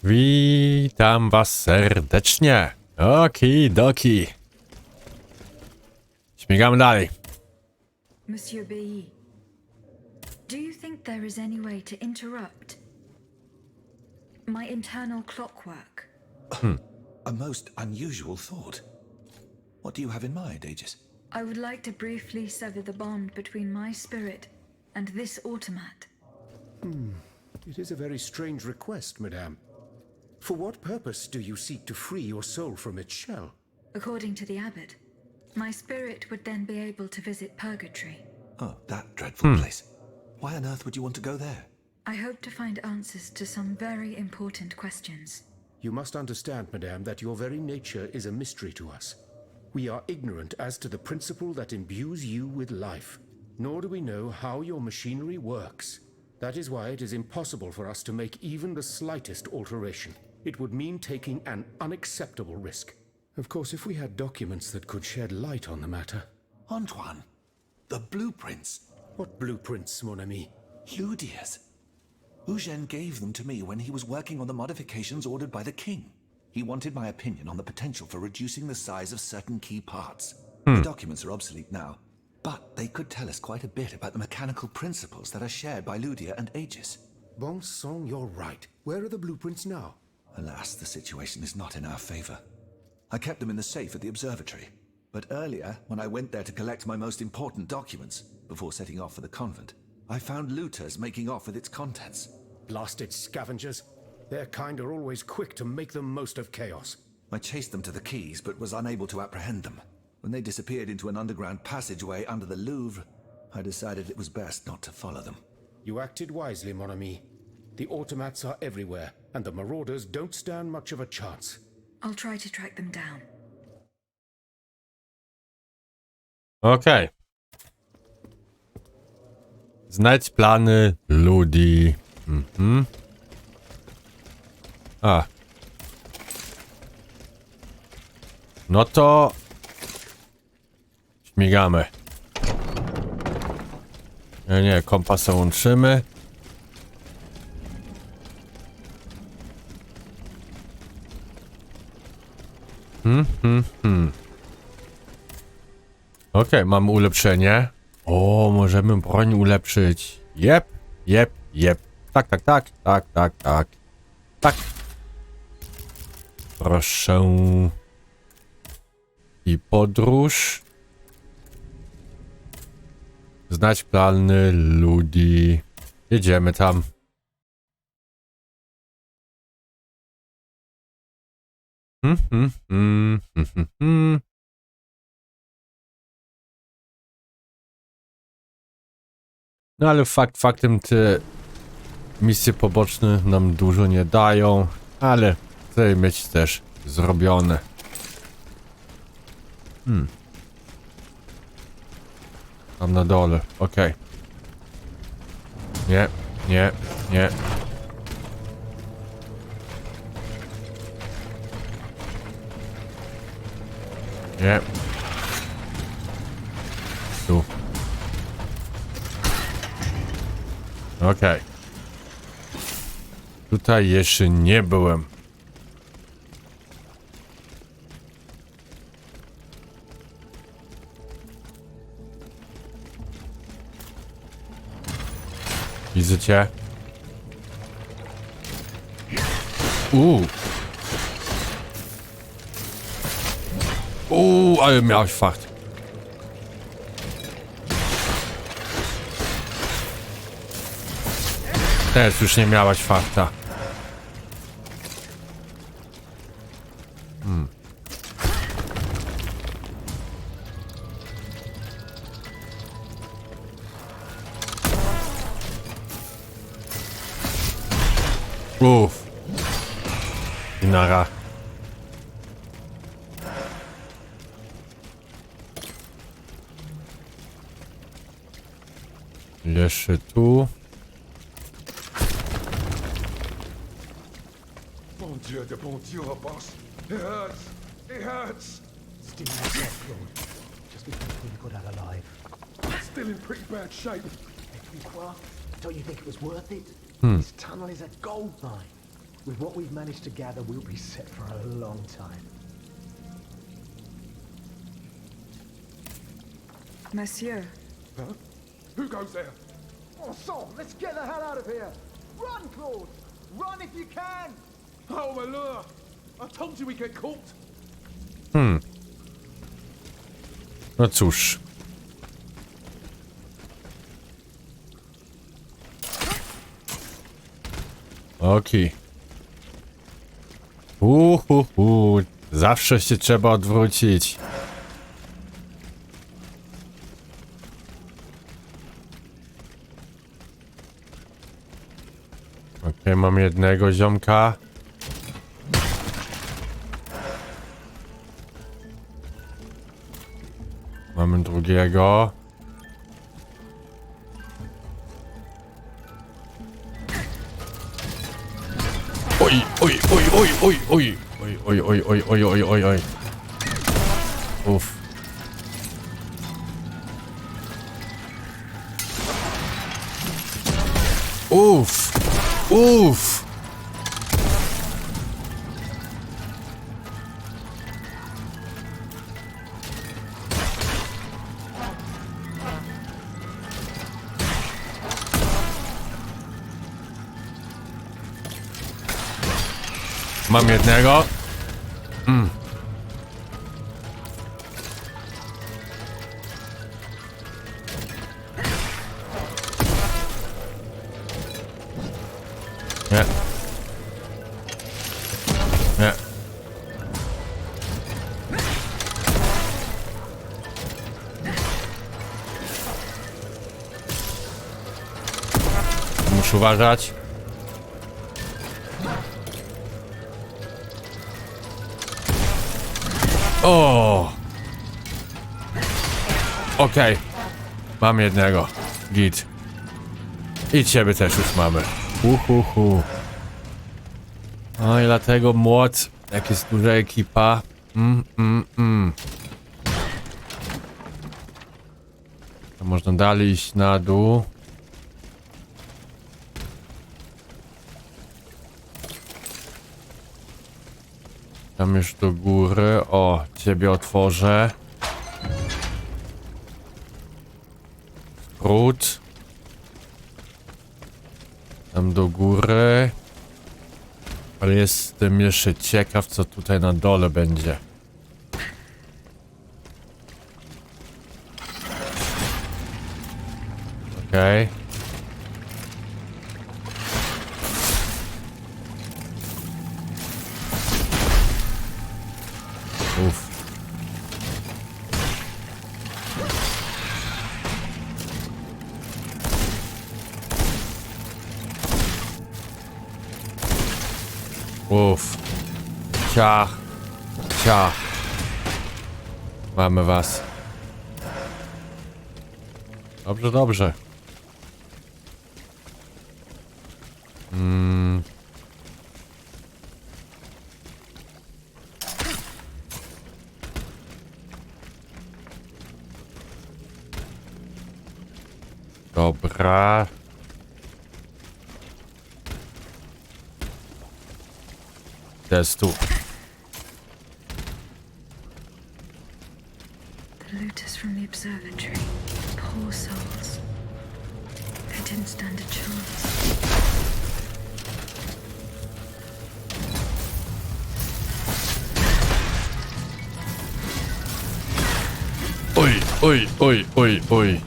Witam was serdecznie. Okidoki. Śmigamy dalej. Monsieur Bailly, do you think there is any way to interrupt my internal clockwork? A most unusual thought. What do you have in mind, Aegis? I would like to briefly sever the bond between my spirit and this automat. It is a very strange request, madame. For what purpose do you seek to free your soul from its shell? According to the abbot, my spirit would then be able to visit purgatory. Oh, that dreadful place. Why on earth would you want to go there? I hope to find answers to some very important questions. You must understand, madame, that your very nature is a mystery to us. We are ignorant as to the principle that imbues you with life, nor do we know how your machinery works. That is why it is impossible for us to make even the slightest alteration. It would mean taking an unacceptable risk. Of course, if we had documents that could shed light on the matter. Antoine, the blueprints. What blueprints, mon ami? Ludia's. Eugène gave them to me when he was working on the modifications ordered by the king. He wanted my opinion on the potential for reducing the size of certain key parts. The documents are obsolete now, but they could tell us quite a bit about the mechanical principles that are shared by Ludia and Aegis. Bon sang, you're right. Where are the blueprints now? Alas, the situation is not in our favor. I kept them in the safe at the observatory, but earlier, when I went there to collect my most important documents, before setting off for the convent, I found looters making off with its contents. Blasted scavengers. Their kind are always quick to make the most of chaos. I chased them to the quays, but was unable to apprehend them. When they disappeared into an underground passageway under the Louvre, I decided it was best not to follow them. You acted wisely, mon ami. The automats are everywhere, and the marauders don't stand much of a chance. I'll try to track them down. Okej. Znajdź plany ludzi. A. No to... Śmigamy. Nie, kompas łączymy. Okej, mamy ulepszenie. O, możemy broń ulepszyć. Jep. Tak. Proszę. I podróż. Znać plany ludzi. Jedziemy tam. No ale faktem te misje poboczne nam dużo nie dają, ale chcę mieć też zrobione. Tam na dole, okej. Nie. Nie. Tu. Okej. Tutaj jeszcze nie byłem. Widzę cię. Ale miałeś fakt. Teraz już nie miałaś fakta. I nara. Jeszcze tu. Bon Dieu, boss. It hurts. It hurts. Still in the death, Lord. Just before we got out alive. Still in pretty bad shape. Et puis quoi? Don't you think it was worth it? This tunnel is a gold mine. With what we've managed to gather, we'll be set for a long time. Monsieur, Huh? Who goes there? Oh, so, let's get the hell out of here! Run, Claude! Run if you can! Oh, my lure! I told you we'd get caught! No cóż. Okej. Zawsze się trzeba odwrócić. Okej, mam jednego ziomka. Mamy drugiego. Oj, oj, oj, oj, oj, oj. Oj, oj, oj, oj, oj, oj, oj, oj. Uff. Uff. Uff. Mam jednego. Nie. Nie. Muszę uważać. O! Okej. Mam jednego. Git. I ciebie też już mamy. No i dlatego młot, jak jest duża ekipa. To można dalej iść na dół. Tam już do góry. O, ciebie otworzę. Skrót. Tam do góry. Ale jestem jeszcze ciekaw, co tutaj na dole będzie. Okej. Uff. Uff. Ciach. Ciach. Mamy was. Dobrze, dobrze. Dobra. Testu. the looters from the observatory. Poor souls. They didn't stand a chance. Oj, oj, oj, oj, oj.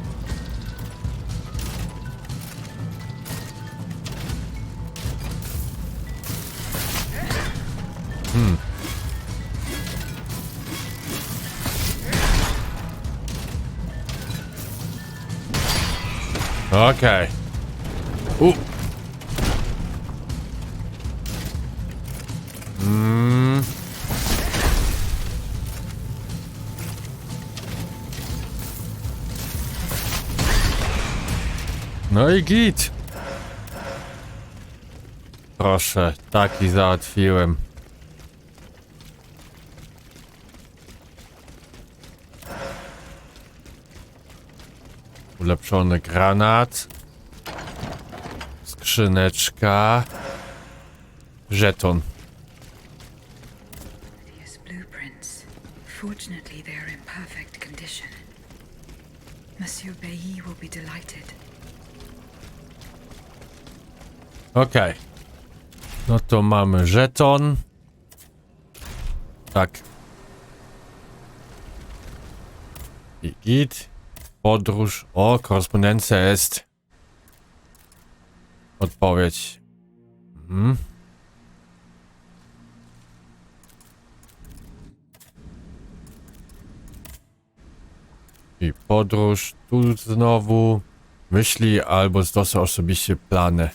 Okej. No i git. Proszę, taki załatwiłem. Ulepszony granat. Skrzyneczka. żeton. These blueprints. Fortunately, they are in perfect condition. Monsieur Bailly will be delighted. Okej. No to mamy żeton. Tak. I git. Podróż. O, korespondencja jest. Odpowiedź. Mhm. I podróż. Tu znowu. Wyślij albo zdosta osobiście plany.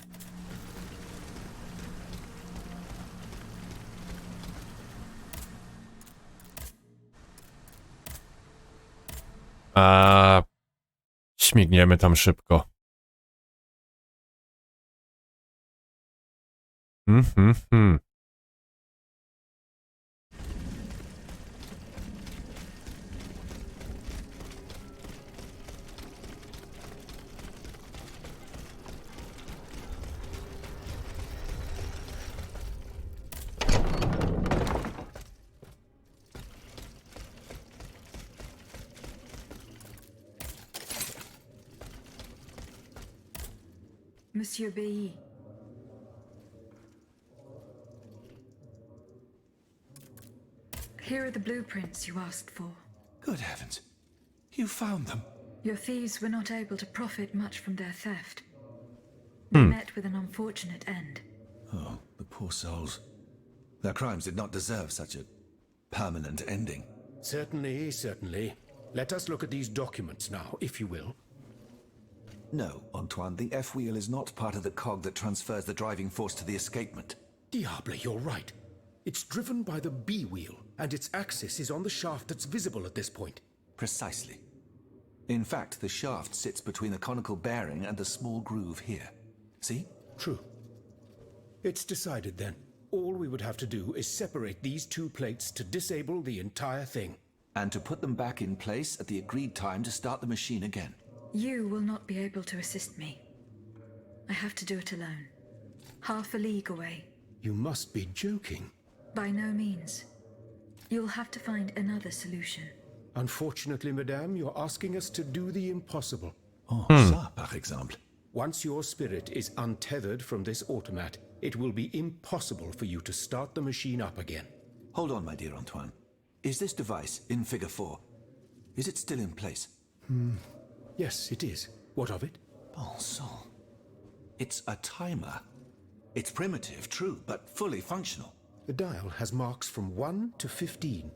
A śmigniemy tam szybko. Hmm. Monsieur Bailly. Here are the blueprints you asked for. Good heavens. You found them. Your thieves were not able to profit much from their theft. They met with an unfortunate end. Oh, the poor souls. Their crimes did not deserve such a permanent ending. Certainly, certainly. Let us look at these documents now, if you will. No, Antoine, the F-wheel is not part of the cog that transfers the driving force to the escapement. Diable, you're right. It's driven by the B-wheel, and its axis is on the shaft that's visible at this point. Precisely. In fact, the shaft sits between the conical bearing and the small groove here. See? True. It's decided then. All we would have to do is separate these two plates to disable the entire thing. And to put them back in place at the agreed time to start the machine again. You will not be able to assist me. I have to do it alone. Half a league away. You must be joking. By no means. You'll have to find another solution. Unfortunately, madame, you're asking us to do the impossible. Oh, ça, par exemple. Once your spirit is untethered from this automat, it will be impossible for you to start the machine up again. Hold on, my dear Antoine. Is this device in figure 4? Is it still in place? Yes, it is. What of it? Bon sang. It's a timer. It's primitive, true, but fully functional. The dial has marks from 1 to 15.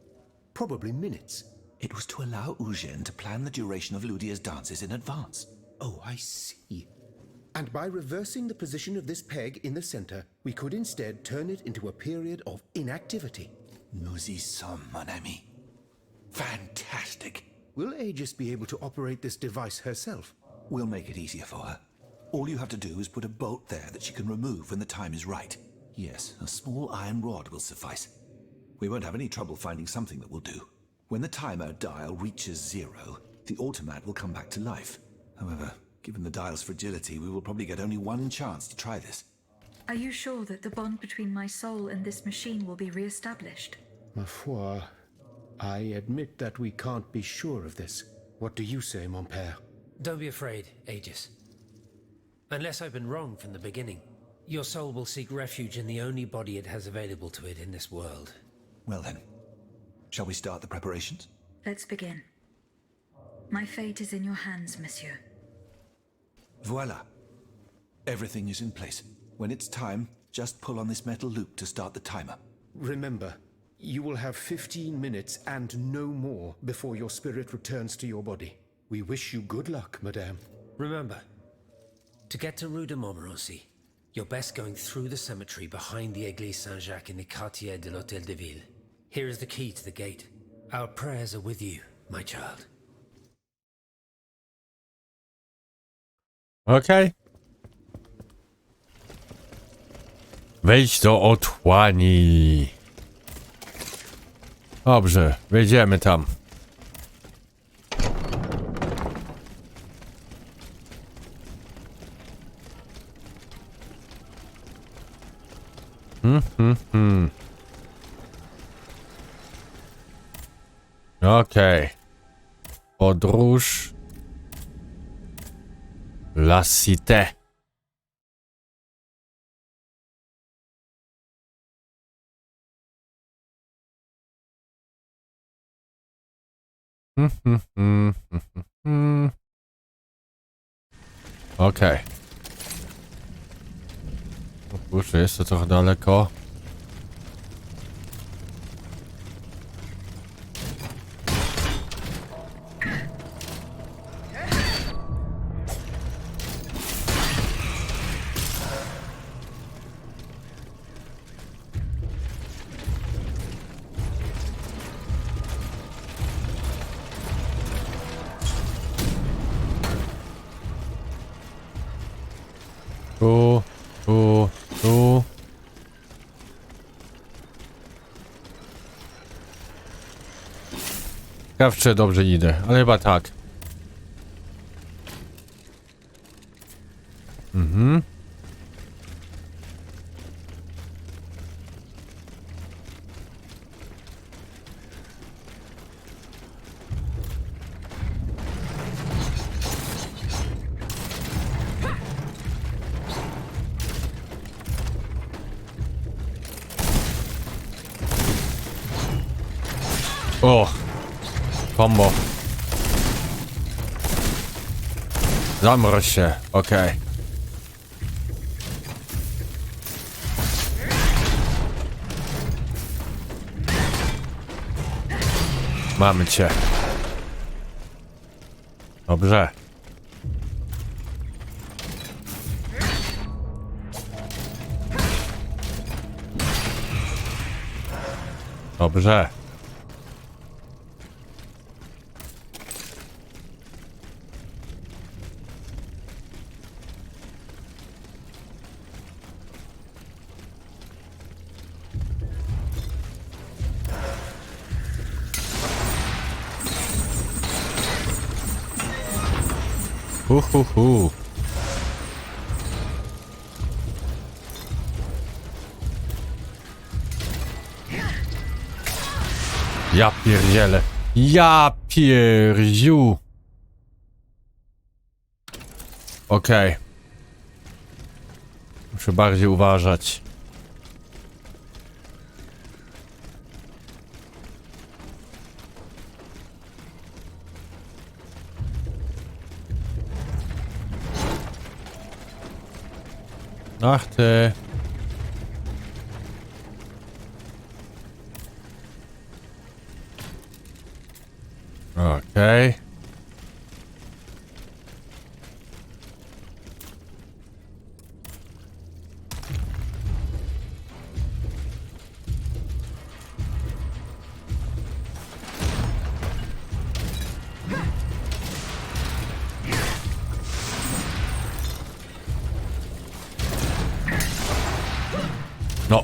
Probably minutes. It was to allow Eugène to plan the duration of Ludia's dances in advance. Oh, I see. And by reversing the position of this peg in the center, we could instead turn it into a period of inactivity. Nous y sommes, mon ami. Fantastic. Will Aegis be able to operate this device herself? We'll make it easier for her. All you have to do is put a bolt there that she can remove when the time is right. Yes, a small iron rod will suffice. We won't have any trouble finding something that will do. When the timer dial reaches 0, the automat will come back to life. However, given the dial's fragility, we will probably get only one chance to try this. Are you sure that the bond between my soul and this machine will be re-established? Ma foi, I admit that we can't be sure of this. What do you say, mon père? Don't be afraid, Aegis. Unless I've been wrong from the beginning, your soul will seek refuge in the only body it has available to it in this world. Well then, shall we start the preparations? Let's begin. My fate is in your hands, monsieur. Voila. Everything is in place. When it's time, just pull on this metal loop to start the timer. Remember, you will have 15 minutes and no more before your spirit returns to your body. We wish you good luck, madame. Remember, to get to Rue de Montmorency, you're best going through the cemetery behind the Église Saint-Jacques in the quartier de l'Hôtel de Ville. Here is the key to the gate. Our prayers are with you, my child. Okej. Wejdź do otchłani. Dobrze, wejdziemy tam. Okej. Podróż. La Cité. Okej. O kurczę, jest to trochę daleko. Tu. Ciekaw, czy dobrze idę, ale chyba tak. O! Combo. Zamroź się, okej. Mamy cię. Dobrze. Dobrze. Hu. Ja pierdzielę. Ja pierdziu. Okej. Muszę bardziej uważać. Ach ty. Okej. No.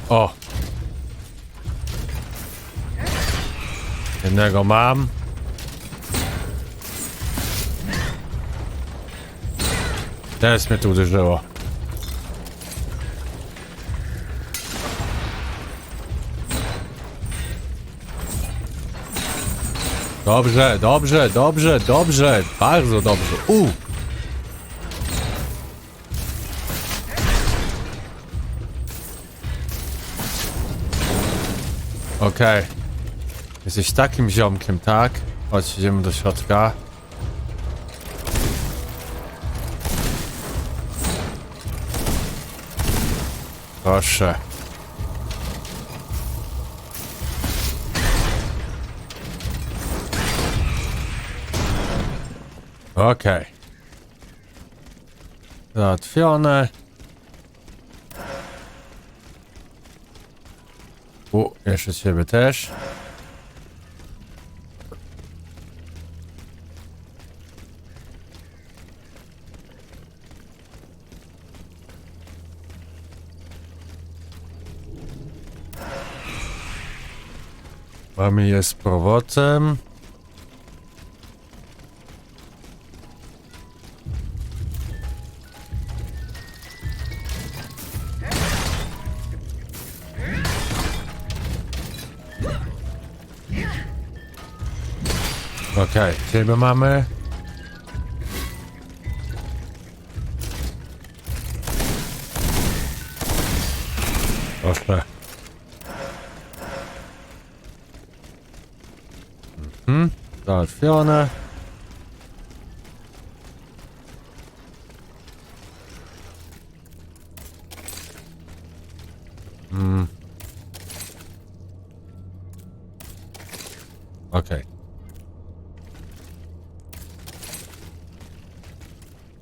O. Jednego mam. Teraz mnie tu uderzyło. Dobrze. Bardzo dobrze. Okej. Jesteś takim ziomkiem, tak? Chodź, idziemy do środka. Proszę. Okej. Załatwione. Jeszcze ciebie też. Mamy je z powrotem. Okej, ciebie mamy. Proszę. Załatwione. Okej.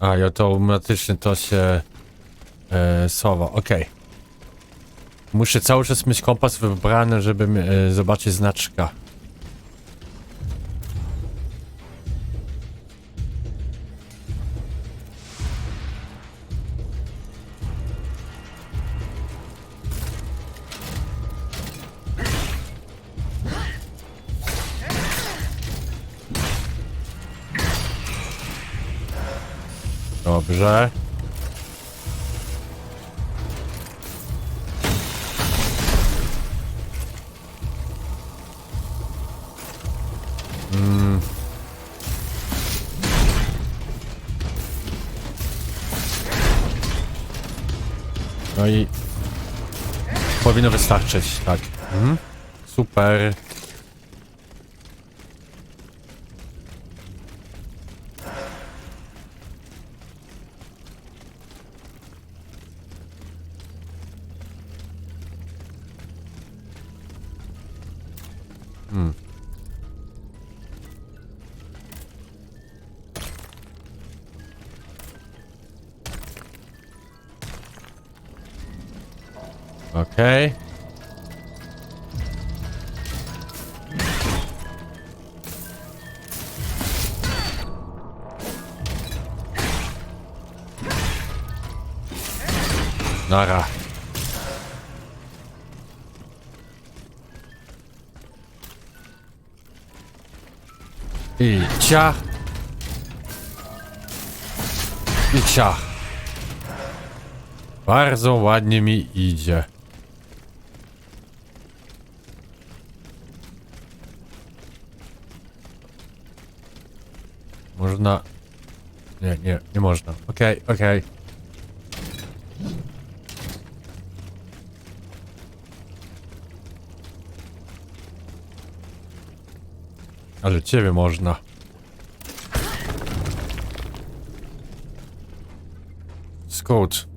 A, i automatycznie to się sowa. Okej. Muszę cały czas mieć kompas wybrany, żeby zobaczyć znaczka. Dobrze. No i powinno wystarczyć, tak. Super. Okej. Nara. I ciach. I ciach. Bardzo ładnie mi idzie. Można... Nie można. Okej. Ale ciebie można. Skrót.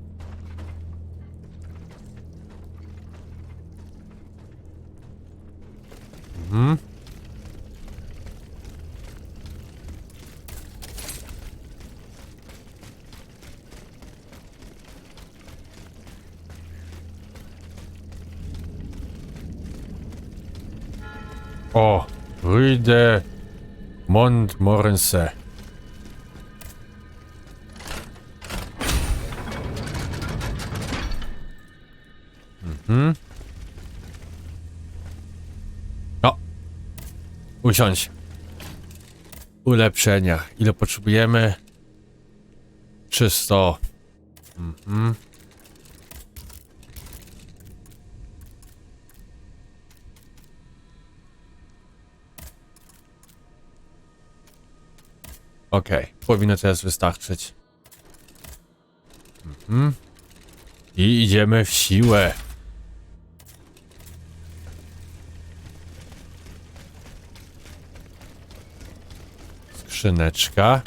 O, Rue de Montmorency. O, usiądź. Ulepszenia. Ile potrzebujemy? 300. Okej, powinno teraz wystarczyć. I idziemy w siłę. Skrzyneczka.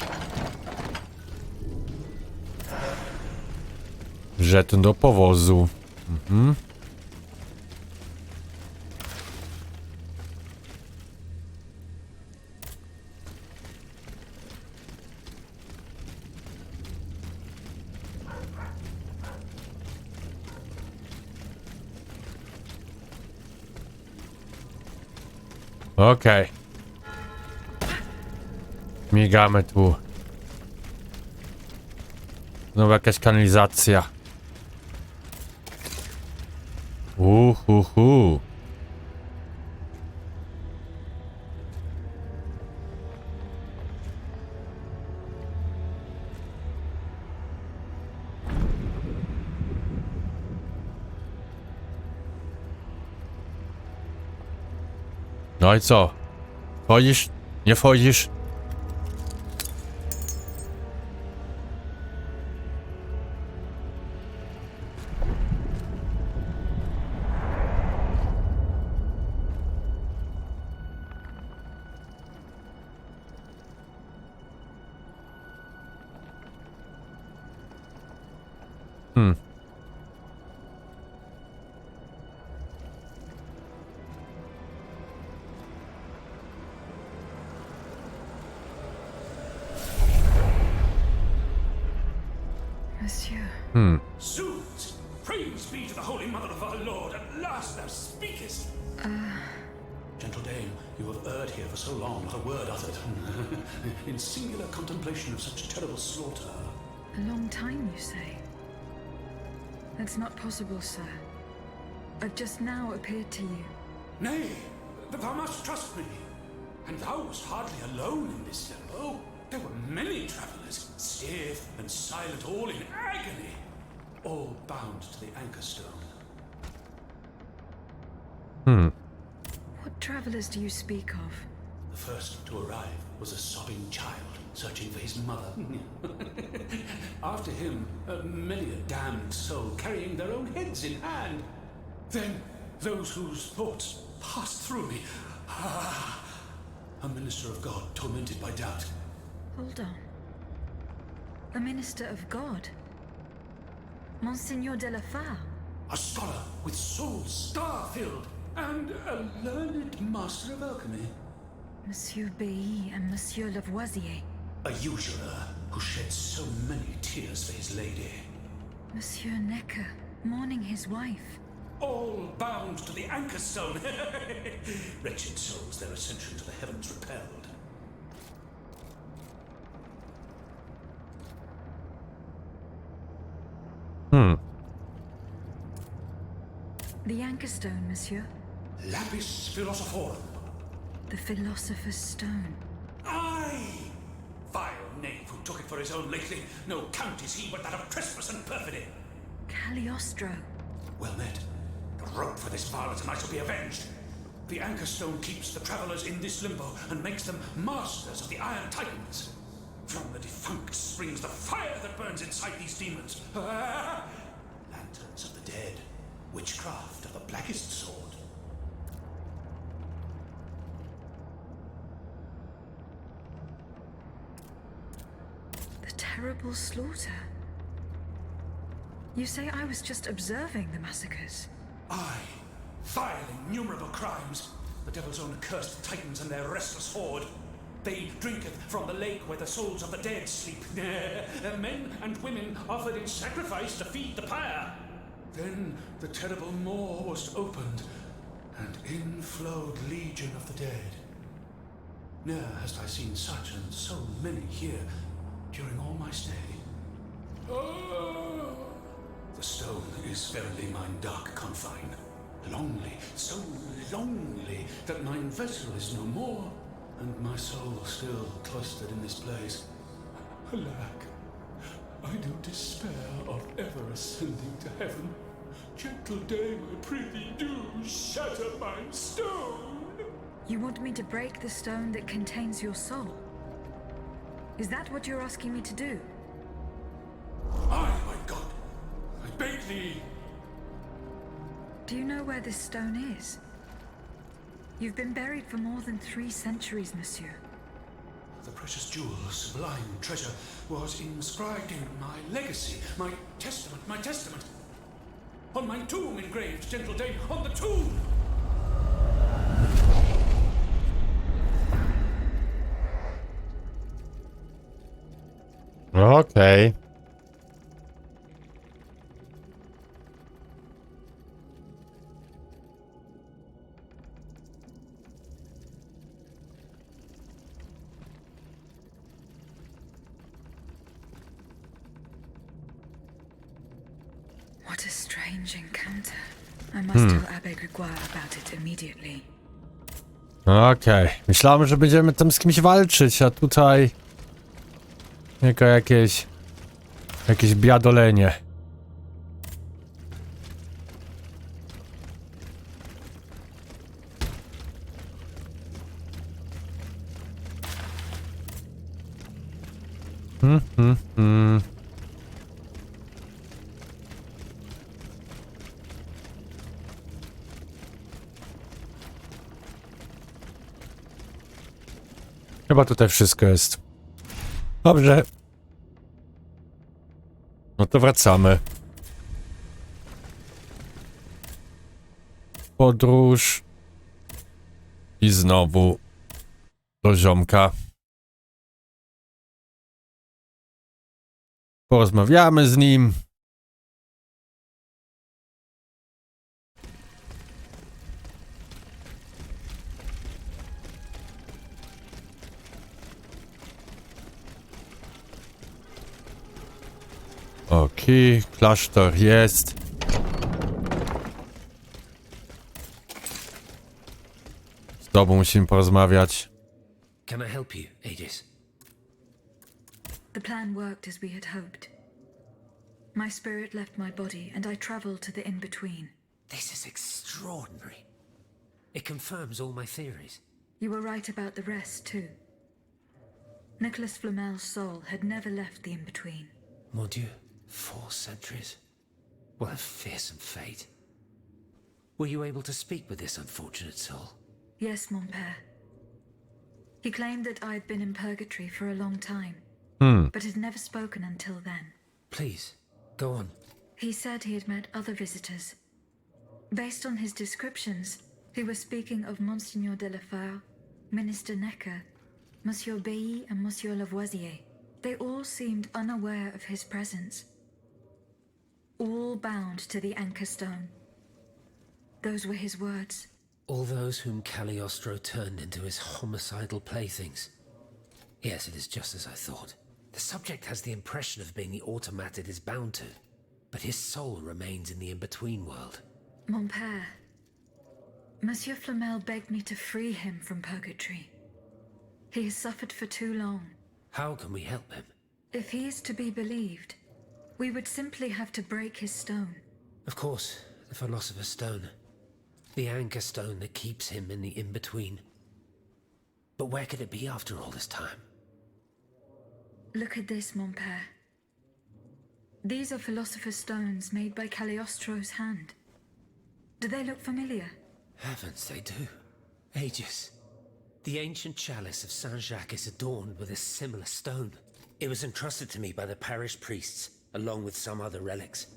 Żeton do powozu. Okej. Migamy tu. Znowu jakaś kanalizacja. No i co? Chodzisz Nie wchodzisz? Monsieur. Zounds! Praise be to the Holy Mother of our Lord, at last thou speakest! Gentle dame, you have erred here for so long, not a word uttered. In singular contemplation of such terrible slaughter. A long time, you say? That's not possible, sir. I've just now appeared to you. Nay, but thou must trust me. And thou wast hardly alone in this limbo. There were many travelers, stiff and silent, all in agony, all bound to the anchor stone. What travelers do you speak of? The first to arrive was a sobbing child, searching for his mother. After him, many a damned soul carrying their own heads in hand. Then, those whose thoughts passed through me. A minister of God tormented by doubt. Hold on. A minister of God? Monseigneur de la Fare? A scholar with soul star-filled, and a learned master of alchemy. Monsieur Beilly and Monsieur Lavoisier. A usurer who shed so many tears for his lady. Monsieur Necker, mourning his wife. All bound to the anchor stone. Wretched souls, their ascension to the heavens repelled. The anchor stone, monsieur. Lapis philosophorum. The philosopher's stone. Aye! Vile knave who took it for his own lately. No count is he but that of trespass and perfidy. Cagliostro. Well met. The rope for this varlet and I shall be avenged. The anchor stone keeps the travelers in this limbo and makes them masters of the Iron Titans. From the defunct springs the fire that burns inside these demons. Lanterns of the dead. Witchcraft of the blackest sort. The terrible slaughter. You say I was just observing the massacres? Aye. Vile, innumerable crimes. The devil's own accursed titans and their restless horde. They drinketh from the lake where the souls of the dead sleep. Men and women offered in sacrifice to feed the pyre. Then the terrible maw was opened, and in flowed legion of the dead. Ne'er hast I seen such and so many here during all my stay. The stone is verily mine dark confine. Lonely, so lonely, that mine vessel is no more, and my soul still cloistered in this place. Alack, I do despair of ever ascending to heaven. Gentle dame, I prithee do shatter mine stone. You want me to break the stone that contains your soul? Is that what you're asking me to do? Aye, my God, I beg thee. Do you know where this stone is? You've been buried for more than 3 centuries, monsieur. The precious jewel, sublime treasure, was inscribed in my legacy, my testament. On my tomb engraved, gentle dame, on the tomb! Okay. What a strange encounter. I must tell Abbe Grégoire about it immediately. Okej. Myślałem, że będziemy tam z kimś walczyć, a tutaj... Jako jakieś biadolenie. Chyba tutaj wszystko jest. Dobrze. No to wracamy. Podróż. I znowu do ziomka. Porozmawiamy z nim. Okej, klasztor jest. Z tobą musimy porozmawiać. Can I help you, Aegis? The plan worked as we had hoped. My spirit left my body, and I traveled to the in-between. This is extraordinary. It confirms all my theories. You were right about the rest, too. Nicholas Flamel's soul had never left the in-between. Mon Dieu, 4 centuries. What a fearsome fate. Were you able to speak with this unfortunate soul? Yes, mon père. He claimed that I had been in purgatory for a long time, but had never spoken until then. Please, go on. He said he had met other visitors. Based on his descriptions, he was speaking of Monseigneur de la Fare, Minister Necker, Monsieur Bailly, and Monsieur Lavoisier. They all seemed unaware of his presence. All bound to the anchor stone. Those were his words. All those whom Cagliostro turned into his homicidal playthings. Yes, it is just as I thought. The subject has the impression of being the automat it is bound to, but his soul remains in the in-between world. Mon père, Monsieur Flamel begged me to free him from purgatory. He has suffered for too long. How can we help him? If he is to be believed, we would simply have to break his stone. Of course, the Philosopher's Stone. The anchor stone that keeps him in the in-between. But where could it be after all this time? Look at this, mon père. These are Philosopher's Stones made by Cagliostro's hand. Do they look familiar? Heavens, they do. Aegis. The ancient chalice of Saint-Jacques is adorned with a similar stone. It was entrusted to me by the parish priests, along with some other relics.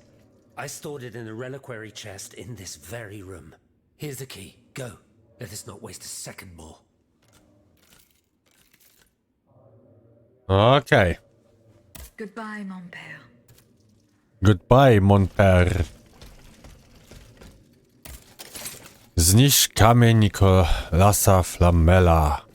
I stored it in a reliquary chest in this very room. Here's the key. Go. Let us not waste a second more. Okej. Goodbye, mon père. Goodbye, mon père. Zniszcz kamień Nicolasa Flamela.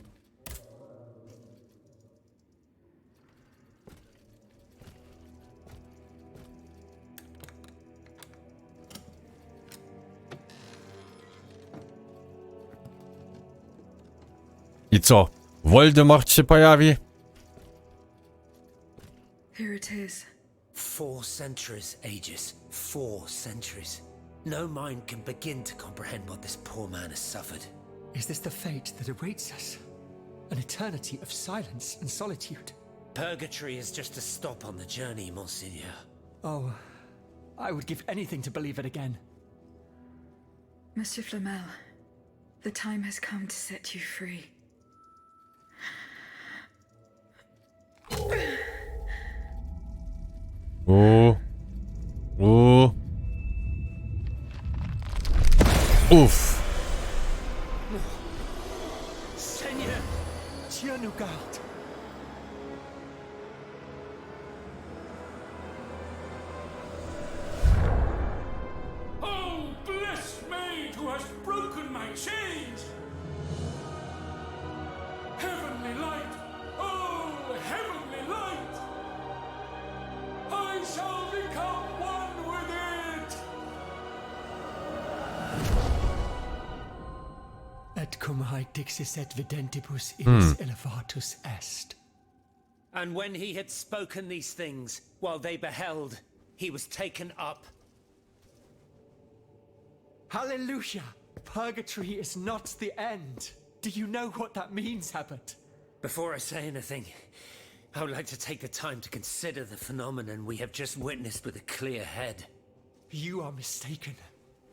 I co? Voldemort się pojawi? Here it is. 4 centuries, Aegis. 4 centuries. No mind can begin to comprehend what this poor man has suffered. Is this the fate that awaits us? An eternity of silence and solitude? Purgatory is just a stop on the journey, Monseigneur. Oh, I would give anything to believe it again. Monsieur Flamel, the time has come to set you free. Uff. Seigneur, Dieu nous garde. Oh, blessed maid who has broken my chains! Heavenly light! Oh, heavenly light! I shall become one with it! Et cum hae dixis et videntibus illis elevatus est. And when he had spoken these things, while they beheld, he was taken up. Hallelujah! Purgatory is not the end. Do you know what that means, Abbot? Before I say anything, I would like to take the time to consider the phenomenon we have just witnessed with a clear head. You are mistaken.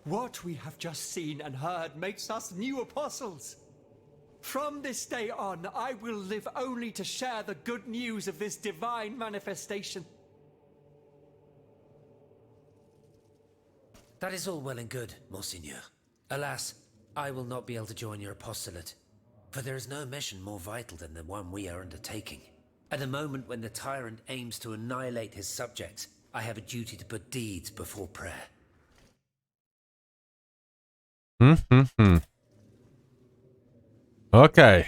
What we have just seen and heard makes us new apostles. From this day on, I will live only to share the good news of this divine manifestation. That is all well and good, Monseigneur. Alas, I will not be able to join your apostolate, for there is no mission more vital than the one we are undertaking. At the moment when the tyrant aims to annihilate his subjects, I have a duty to put deeds before prayer. Okej.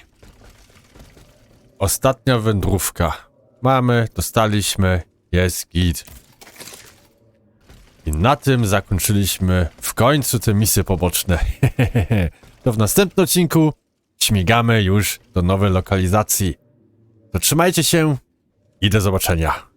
Ostatnia wędrówka. Mamy, dostaliśmy, jest git. I na tym zakończyliśmy w końcu te misje poboczne. To w następnym odcinku śmigamy już do nowej lokalizacji. To trzymajcie się i do zobaczenia.